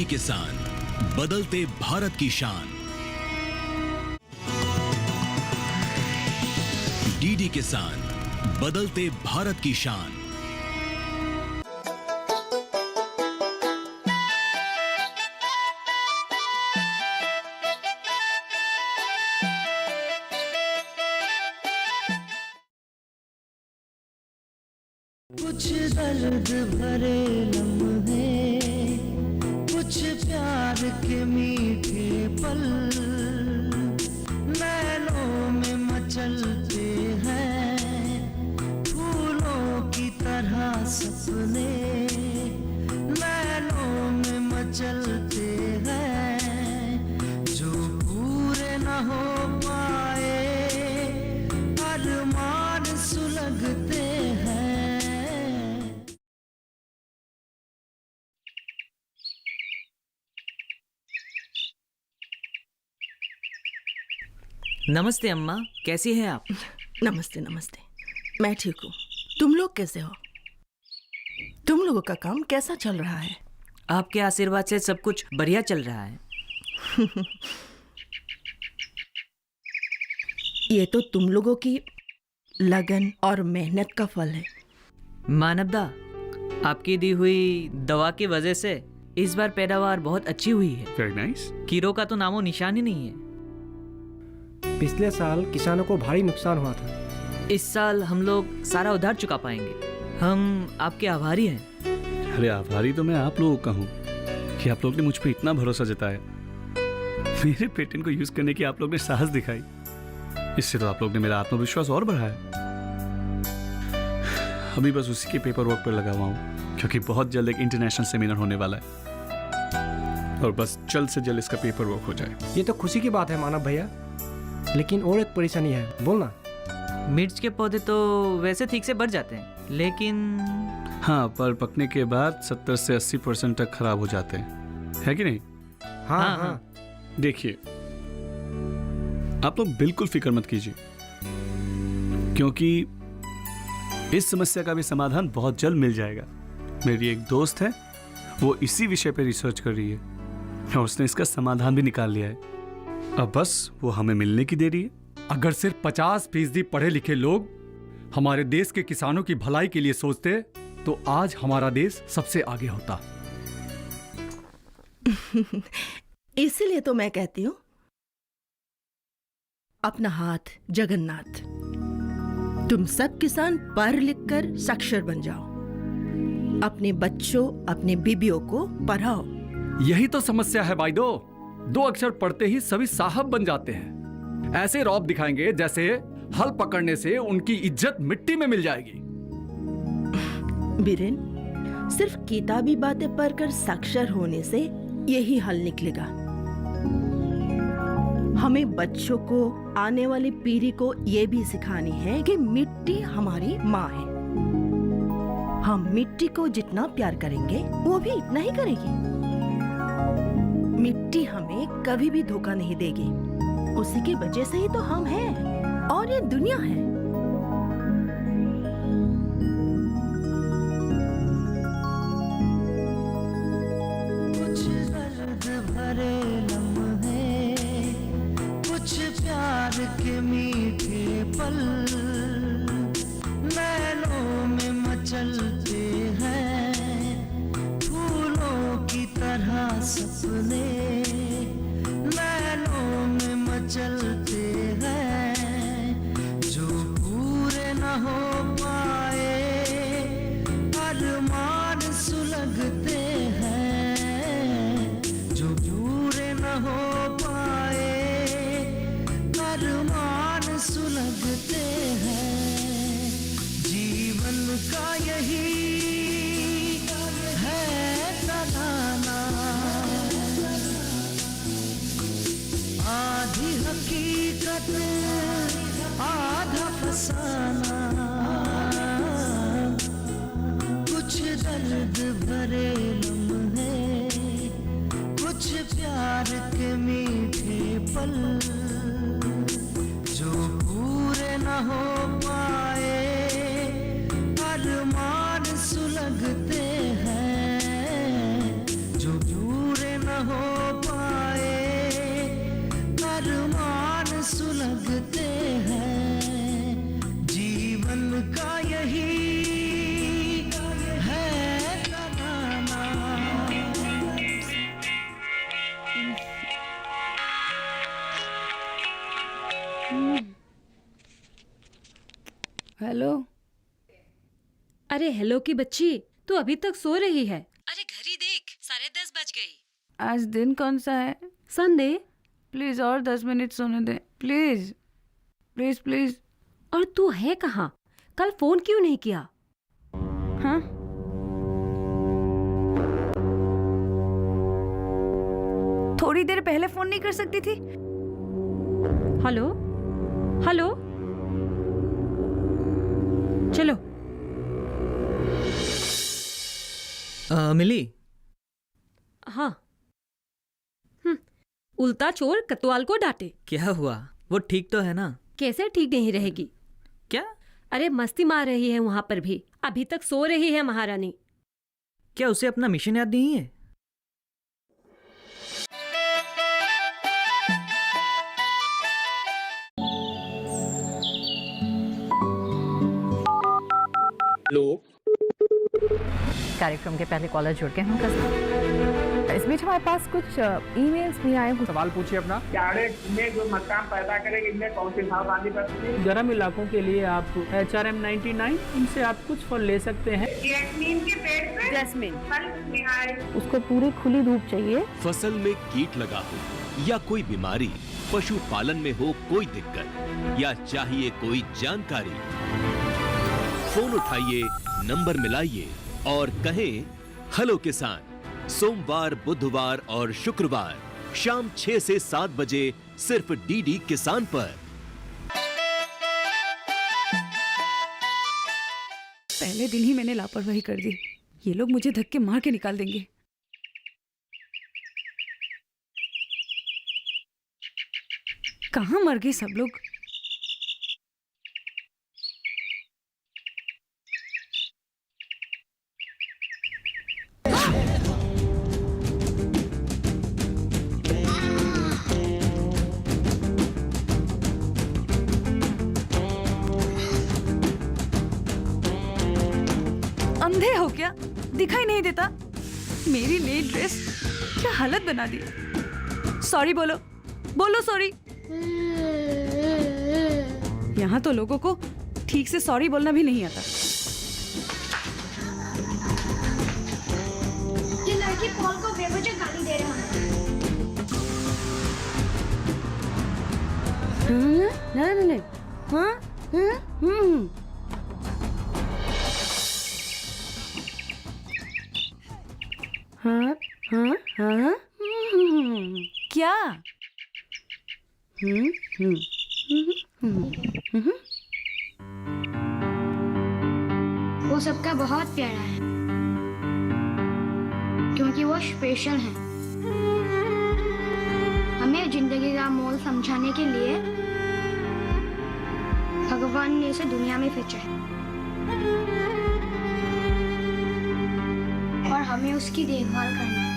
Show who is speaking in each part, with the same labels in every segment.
Speaker 1: DD किसान, बदलते भारत की शान। डीडी किसान, बदलते भारत की शान।
Speaker 2: कुछ दर्द भरे लम्हे, कुछ प्यार के मीठे पल, नैनों में मचलते हैं फूलों की तरह सपने, नैनों में मचलते हैं जो पूरे न हो पाए, अरमान सुलगते हैं।
Speaker 3: नमस्ते अम्मा, कैसी हैं आप?
Speaker 4: नमस्ते नमस्ते, मैं ठीक हूँ। तुम लोग कैसे हो? तुम लोगों का काम कैसा चल रहा है?
Speaker 3: आपके आशीर्वाद से सब कुछ बढ़िया चल रहा है।
Speaker 4: ये तो तुम लोगों की लगन और मेहनत का फल है।
Speaker 3: मानवदा, आपकी दी हुई दवा की वजह से इस बार पैदावार बहुत अच्छी हुई है।
Speaker 5: Very nice.
Speaker 3: कीड़ों का तो नामो निशान ही नहीं है।
Speaker 6: पिछले साल किसानों को भारी नुकसान हुआ था।
Speaker 3: इस साल हम लोग सारा उधार चुका पाएंगे। हम आपके आभारी हैं।
Speaker 5: अरे आभारी तो मैं आप लोगों का हूँ कि आप लोग ने मुझ पर इतना भरोसा जताया, मेरे पेटेंट को यूज करने की आप लोग ने साहस दिखाई। इससे तो आप लोग ने मेरा आत्मविश्वास और बढ़ाया। अभी बस उसी के पेपर वर्क पर लगा हुआ हूँ, क्योंकि बहुत जल्द एक इंटरनेशनल सेमिनार होने वाला है और बस जल्द से जल्द इसका पेपर वर्क हो जाए।
Speaker 6: ये तो खुशी की बात है मानव भैया, लेकिन और एक परेशानी है, बोलना।
Speaker 3: मिर्च के पौधे तो वैसे ठीक से बढ़ जाते हैं, लेकिन
Speaker 5: हाँ, पर पकने के बाद 70 से 80% तक खराब हो जाते हैं, है कि नहीं?
Speaker 6: हाँ।
Speaker 3: हाँ।
Speaker 5: देखिए, आप लोग बिल्कुल फिक्र मत कीजिए, क्योंकि इस समस्या का भी समाधान बहुत जल्द मिल जाएगा। मेरी एक दोस्त है, वो इसी विषय पे रिसर्च कर रही है और उसने इसका समाधान भी निकाल लिया है। अब बस वो हमें मिलने की देरी है।
Speaker 7: अगर सिर्फ 50% पढ़े लिखे लोग हमारे देश के किसानों की भलाई के लिए सोचते तो आज हमारा देश सबसे आगे होता।
Speaker 4: इसीलिए तो मैं कहती हूँ, अपना हाथ जगन्नाथ। तुम सब किसान पढ़ लिख कर साक्षर बन जाओ, अपने बच्चों अपने बीबियों को पढ़ाओ।
Speaker 7: यही तो समस्या है भाईदो, 2 अक्षर पढ़ते ही सभी साहब बन जाते हैं। ऐसे रौब दिखाएंगे जैसे हल पकड़ने से उनकी इज्जत मिट्टी में मिल जाएगी।
Speaker 4: बीरेन, सिर्फ किताबी बातें पढ़कर साक्षर होने से यही हल निकलेगा। हमें बच्चों को, आने वाली पीढ़ी को ये भी सिखानी है कि मिट्टी हमारी माँ है। हम मिट्टी को जितना प्यार करेंगे वो भी इतना ही करेगी। मिट्टी हमें कभी भी धोखा नहीं देगी, उसी की वजह से ही तो हम हैं और ये दुनिया है।
Speaker 2: कुछ दर्द भरे लम्हे, कुछ प्यार के मीठे पल, नैनों में मचलते हैं फूलों की तरह सपने, नैनों में मचलते हैं जो पूरे न हो पाए, अरमान सुलगते हैं जो पूरे न हो पाए, अरमान सुलगते हैं। जीवन का यही है तराना, आधी हकीकत आधा फसाना, कुछ दर्द भरे लम्हे, कुछ प्यार के मीठे पल, जो पूरे न हो पाए, अरमान सुलगते हैं जो पूरे
Speaker 8: हेलो।
Speaker 9: अरे हेलो की बच्ची, तू अभी तक सो रही है? अरे घड़ी देख, 10:30 बज गई।
Speaker 8: आज दिन कौन सा है?
Speaker 9: संडे।
Speaker 8: प्लीज और 10 मिनट सोने दे, प्लीज प्लीज प्लीज।
Speaker 9: और तू है कहाँ? कल फोन क्यों नहीं किया?
Speaker 8: हाँ, थोड़ी देर पहले फोन नहीं कर सकती थी?
Speaker 9: हेलो हेलो, चलो।
Speaker 3: मिली?
Speaker 9: हाँ। उल्टा चोर कतवाल को डांटे।
Speaker 3: क्या हुआ? वो ठीक तो है ना?
Speaker 9: कैसे ठीक नहीं रहेगी?
Speaker 3: क्या?
Speaker 9: अरे मस्ती मार रही है वहां पर भी, अभी तक सो रही है महारानी।
Speaker 3: क्या उसे अपना मिशन याद नहीं है?
Speaker 10: कार्यक्रम के पहले कॉलर जुड़ के हम इस बीच हमारे पास कुछ ईमेल्स भी आए।
Speaker 6: सवाल पूछिए अपना।
Speaker 11: में जो मकान पैदा करेगी, इनमें कौन सी सावधानी बरतनी है?
Speaker 6: गर्म इलाकों के लिए आप HRM 99 इनसे आप कुछ फल ले सकते हैं।
Speaker 11: जैस्मीन के पेड़ पे
Speaker 10: जैस्मिन,
Speaker 11: फल निहार।
Speaker 10: उसको पूरी खुली धूप चाहिए।
Speaker 1: फसल में कीट लगा हो या कोई बीमारी, पशुपालन में हो कोई दिक्कत या चाहिए कोई जानकारी, फोन उठाइए, नंबर मिलाइए और कहें हेलो किसान। सोमवार, बुधवार और शुक्रवार शाम 6 से 7 बजे सिर्फ डीडी किसान पर।
Speaker 8: पहले दिन ही मैंने लापरवाही कर दी, ये लोग मुझे धक्के मार के निकाल देंगे। कहाँ मर गए सब लोग? अंधे हो क्या? दिखाई नहीं देता? मेरी नई ड्रेस क्या हालत बना दी। सॉरी बोलो, बोलो सॉरी। यहाँ तो लोगों को ठीक से सॉरी बोलना भी नहीं आता।
Speaker 12: ये लड़की पॉल को बेवजह गाली दे रहा है।
Speaker 4: नहीं, हाँ, हाँ, हाँ, हाँ,
Speaker 8: क्या?
Speaker 12: वो सबका बहुत प्यारा है, क्योंकि वो स्पेशल है। हमें जिंदगी का मोल समझाने के लिए भगवान ने इसे दुनिया में भेजा है और हमें उसकी देखभाल करनी है।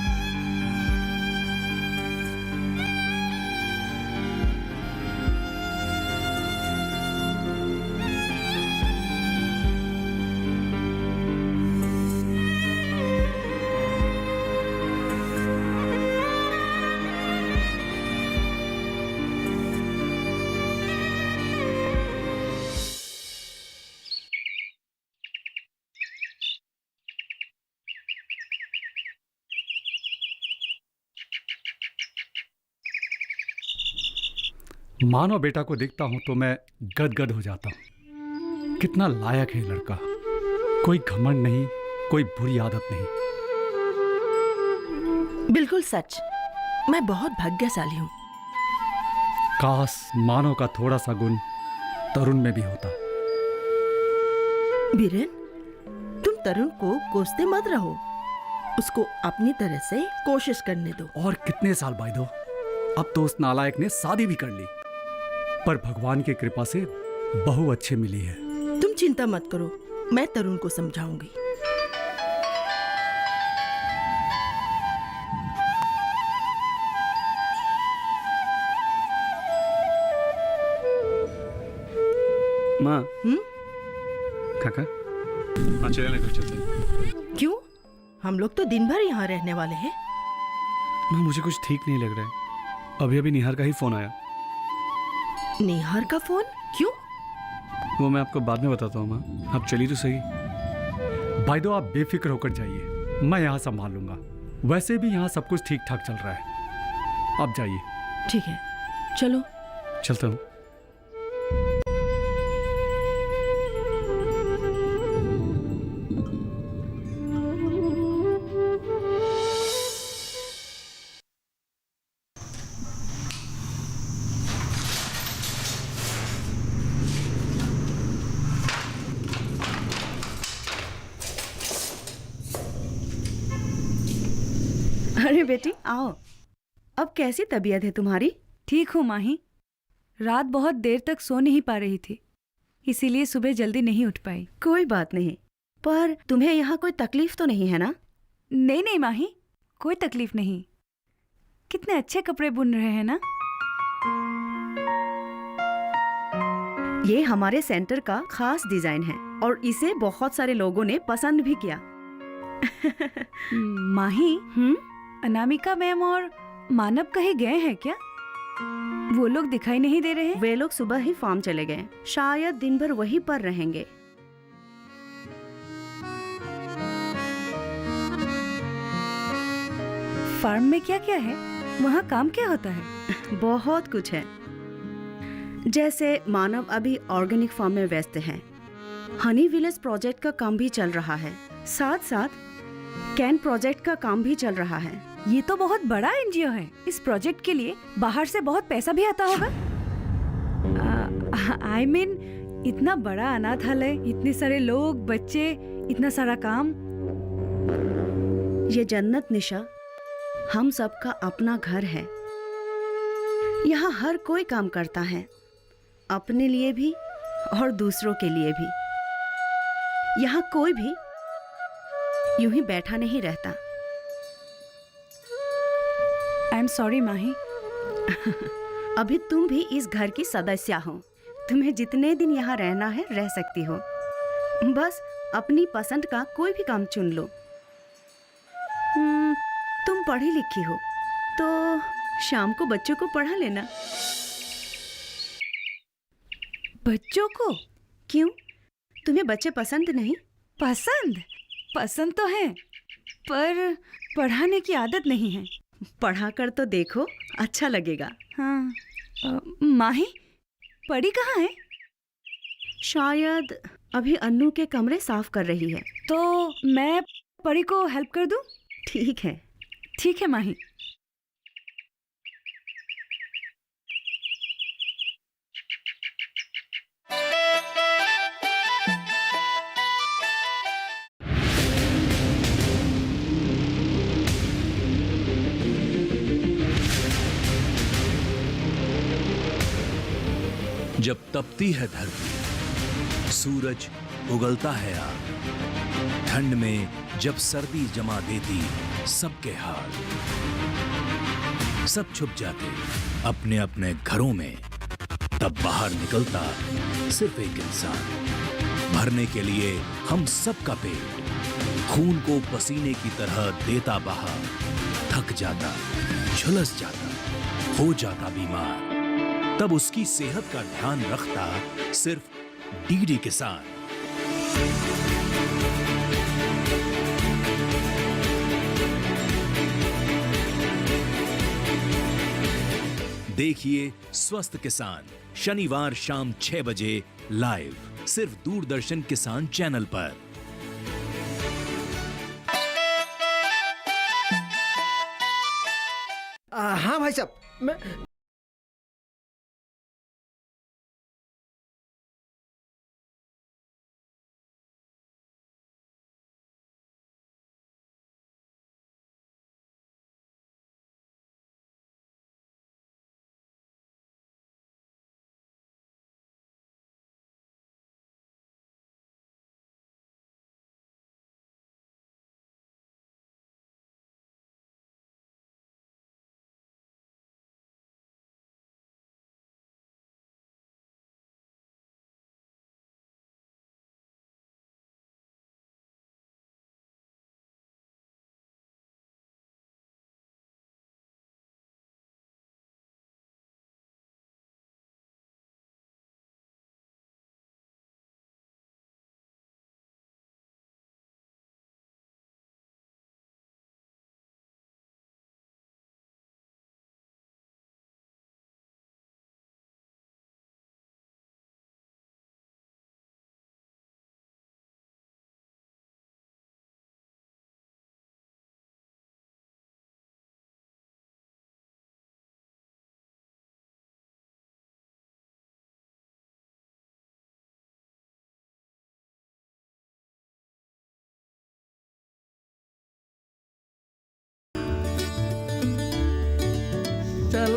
Speaker 7: मानो बेटा को देखता हूं तो मैं गदगद हो जाता हूं। कितना लायक है लड़का, कोई घमंड नहीं, कोई बुरी आदत नहीं।
Speaker 4: बिल्कुल सच, मैं बहुत भाग्यशाली हूँ।
Speaker 7: काश मानो का थोड़ा सा गुण तरुण में भी होता।
Speaker 4: बीरेन, तुम तरुण को कोसते मत रहो, उसको अपनी तरह से कोशिश करने दो।
Speaker 7: और कितने साल भाई दो, अब तो उस नालायक ने शादी भी कर ली, पर भगवान की कृपा से बहू अच्छी मिली है।
Speaker 4: तुम चिंता मत करो, मैं तरुण को समझाऊंगी।
Speaker 5: माँ, काका, हाँ चले ना, घर चलते हैं।
Speaker 4: क्यों? हम लोग तो दिन भर यहाँ रहने वाले हैं।
Speaker 5: माँ मुझे कुछ ठीक नहीं लग रहा है। अभी अभी निहार का ही फोन आया।
Speaker 4: निहार का फोन? क्यों?
Speaker 5: वो मैं आपको बाद में बताता हूँ माँ, आप चलिए तो सही।
Speaker 7: भाई दो, आप बेफिक्र होकर जाइए, मैं यहाँ संभाल लूंगा। वैसे भी यहाँ सब कुछ ठीक ठाक चल रहा है, आप जाइए।
Speaker 4: ठीक है, चलो।
Speaker 5: चलता हूँ।
Speaker 4: अरे बेटी आओ। अब कैसी तबीयत है तुम्हारी?
Speaker 8: ठीक हूँ माही। रात बहुत देर तक सो नहीं पा रही थी, इसीलिए सुबह जल्दी नहीं उठ पाई।
Speaker 4: कोई बात नहीं, पर तुम्हें यहाँ कोई तकलीफ तो नहीं है ना?
Speaker 8: नहीं नहीं माही, कोई तकलीफ नहीं। कितने अच्छे कपड़े बुन रहे हैं ना।
Speaker 4: ये हमारे सेंटर का खास डिजाइन है और इसे बहुत सारे लोगों ने पसंद भी किया।
Speaker 8: माही, अनामिका मैम और मानव कहीं गए हैं क्या? वो लोग दिखाई नहीं दे रहे।
Speaker 4: वे लोग सुबह ही फार्म चले गए, शायद दिन भर वहीं पर रहेंगे।
Speaker 8: फार्म में क्या क्या है? वहाँ काम क्या होता है?
Speaker 4: बहुत कुछ है। जैसे मानव अभी ऑर्गेनिक फार्म में व्यस्त है, हनी विलेज प्रोजेक्ट का काम भी चल रहा है, साथ साथ कैन प्रोजेक्ट का काम भी चल रहा है।
Speaker 8: ये तो बहुत बड़ा एनजीओ है। इस प्रोजेक्ट के लिए बाहर से बहुत पैसा भी आता होगा। I mean, इतना बड़ा अनाथालय, इतने सारे लोग, बच्चे, इतना सारा काम।
Speaker 4: ये जन्नत निशा हम सबका अपना घर है। यहाँ हर कोई काम करता है, अपने लिए भी और दूसरों के लिए भी। यहाँ कोई भी यूं ही बैठा नहीं रहता।
Speaker 8: आई एम सॉरी माही।
Speaker 4: अभी तुम भी इस घर की सदस्य हो। तुम्हें जितने दिन यहाँ रहना है रह सकती हो। बस अपनी पसंद का कोई भी काम चुन लो। तुम पढ़ी लिखी हो तो शाम को बच्चों को पढ़ा लेना।
Speaker 8: बच्चों को?
Speaker 4: क्यों, तुम्हें बच्चे पसंद नहीं?
Speaker 8: पसंद तो है, पर पढ़ाने की आदत नहीं है।
Speaker 4: पढ़ा कर तो देखो, अच्छा लगेगा।
Speaker 8: हाँ। माही, परी कहाँ है?
Speaker 4: शायद अभी अन्नू के कमरे साफ कर रही है।
Speaker 8: तो मैं परी को हेल्प कर दूं?
Speaker 4: ठीक है।
Speaker 8: ठीक है माही।
Speaker 1: जब तपती है धरती, सूरज उगलता है आग, ठंड में जब सर्दी जमा देती सबके हाल, सब छुप जाते अपने अपने घरों में, तब बाहर निकलता सिर्फ एक इंसान, भरने के लिए हम सबका पेट, खून को पसीने की तरह देता बहा, थक जाता, झुलस जाता, हो जाता बीमार, तब उसकी सेहत का ध्यान रखता सिर्फ डीडी किसान। देखिए स्वस्थ किसान शनिवार शाम 6 बजे लाइव, सिर्फ दूरदर्शन किसान चैनल पर।
Speaker 6: हाँ भाई साहब, मैं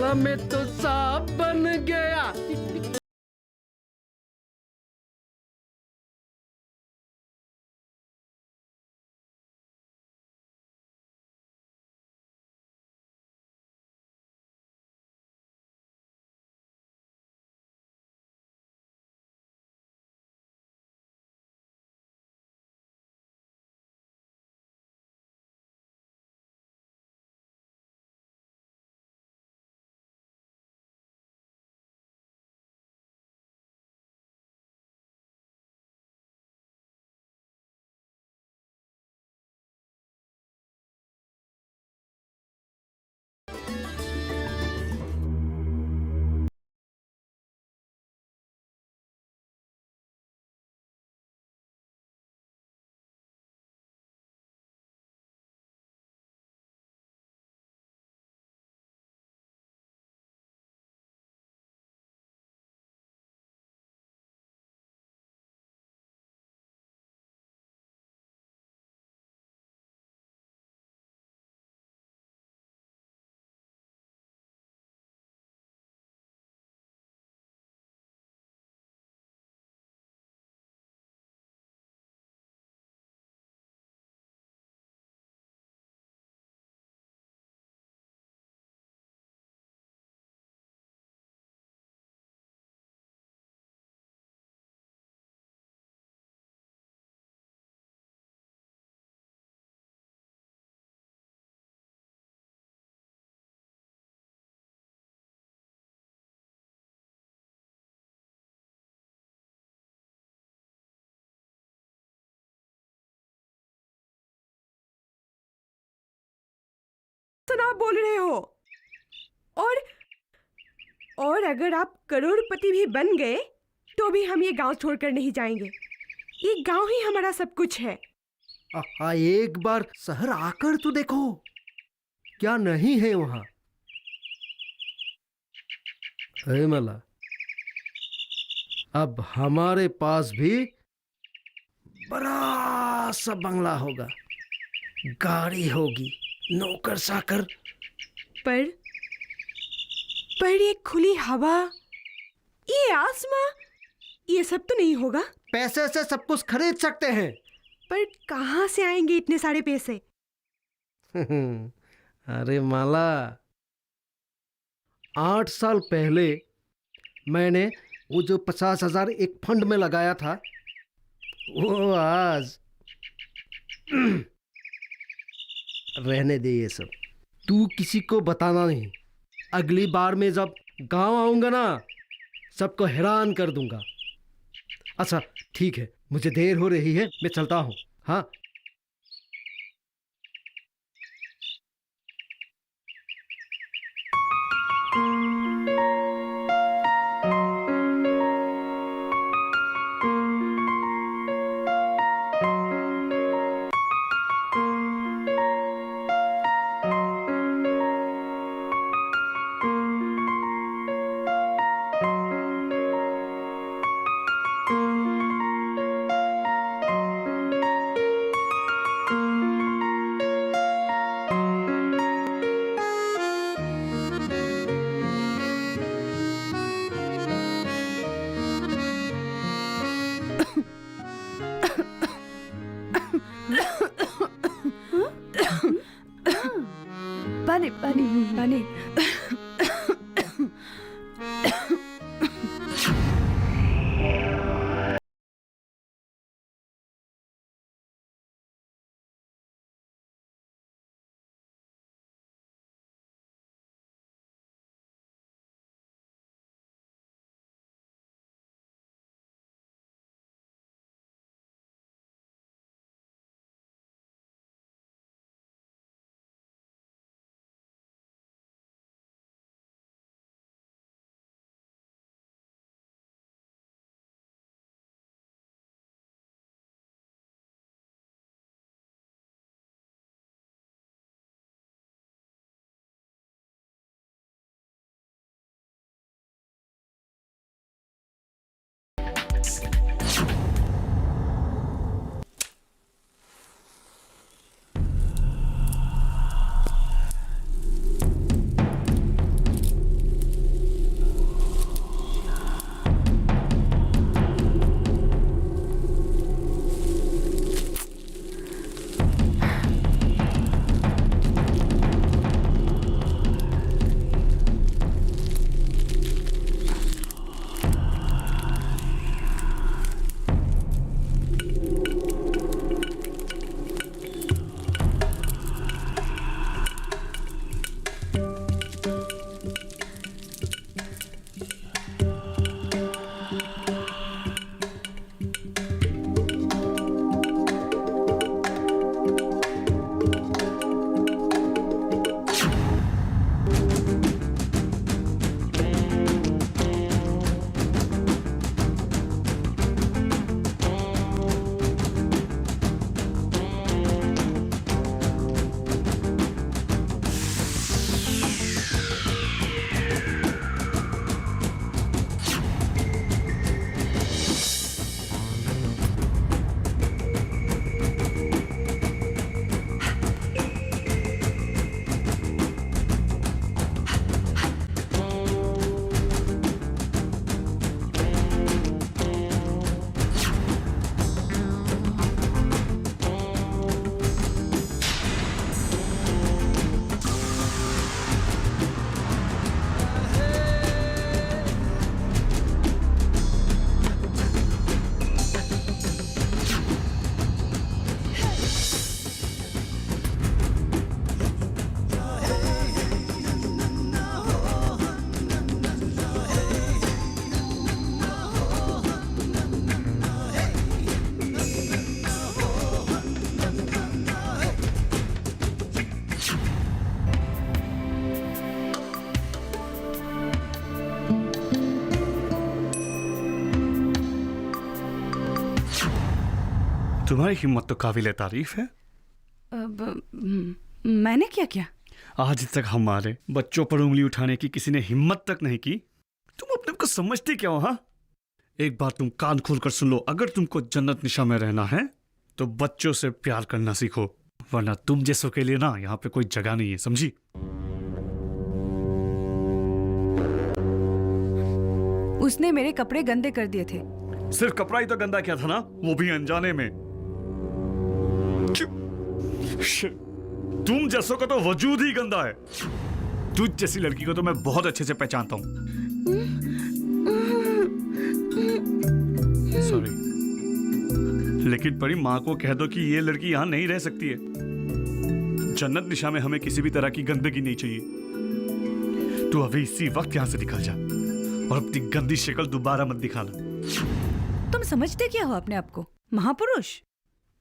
Speaker 13: साला मैं तो सांप बन गया।
Speaker 14: आप बोल रहे हो और अगर आप करोड़पति भी बन गए तो भी हम ये गांव छोड़कर नहीं जाएंगे। ये गांव ही हमारा सब कुछ है।
Speaker 13: एक बार शहर आकर तो देखो, क्या नहीं है वहां। अरे मला, अब हमारे पास भी बड़ा सा बंगला होगा, गाड़ी होगी, नौकर चाकर।
Speaker 14: पर ये खुली हवा, ये आसमां, ये सब तो नहीं होगा।
Speaker 13: पैसे से सब कुछ खरीद सकते हैं।
Speaker 14: पर कहाँ से आएंगे इतने सारे पैसे?
Speaker 13: अरे माला, 8 साल पहले मैंने वो जो 50,000 एक फंड में लगाया था, वो आज रहने दे ये सब। तू किसी को बताना नहीं। अगली बार मैं जब गांव आऊंगा ना, सबको हैरान कर दूंगा। अच्छा ठीक है, मुझे देर हो रही है, मैं चलता हूँ। हाँ।
Speaker 14: पानी पानी पानी।
Speaker 5: तुम्हारी हिम्मत तो काबिल तारीफ है।
Speaker 8: मैंने क्या किया?
Speaker 5: आज तक हमारे बच्चों पर उंगली उठाने की किसी ने हिम्मत तक नहीं की। तुम अपने को समझती क्या हो? हाँ, एक बात तुम कान खोल कर सुन लो, अगर तुमको जन्नत निशा में रहना है तो बच्चों से प्यार करना सीखो, वरना तुम जैसों के लिए ना यहाँ पे कोई जगह नहीं है, समझी?
Speaker 8: उसने मेरे कपड़े गंदे कर दिए थे।
Speaker 5: सिर्फ कपड़ा ही तो गंदा किया था ना, वो भी अनजाने में। तुम जैसों का तो वजूद ही गंदा है। तुझ जैसी लड़की को तो मैं बहुत अच्छे से पहचानता हूँ। सॉरी, लेकिन परी माँ को कह दो कि ये लड़की यहाँ नहीं रह सकती है। जन्नत निशा में हमें किसी भी तरह की गंदगी नहीं चाहिए। तू अभी इसी वक्त यहाँ से निकल जा और अपनी गंदी शक्ल दोबारा मत दिखाना।
Speaker 8: तुम समझते क्या हो अपने आप को, महापुरुष?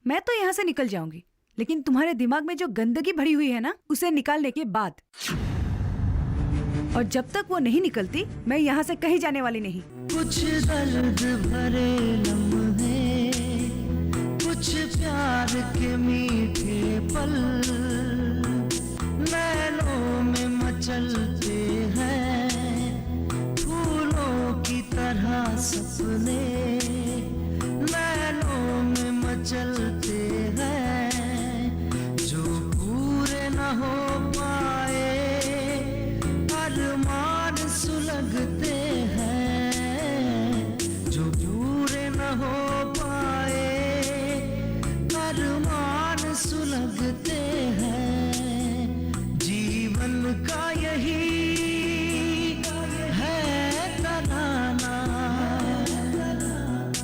Speaker 8: मैं तो यहाँ से निकल जाऊंगी, लेकिन तुम्हारे दिमाग में जो गंदगी भरी हुई है ना, उसे निकालने के बाद। और जब तक वो नहीं निकलती, मैं यहाँ से कहीं जाने वाली नहीं।
Speaker 2: कुछ दर्द भरे लम्हे, कुछ प्यार के मीठे पल नैनों में मचलते हैं, फूलों की तरह सपने नैनों में मचलते हैं, जो पूरे न हो पाए अरमान सुलगते हैं, जो पूरे न हो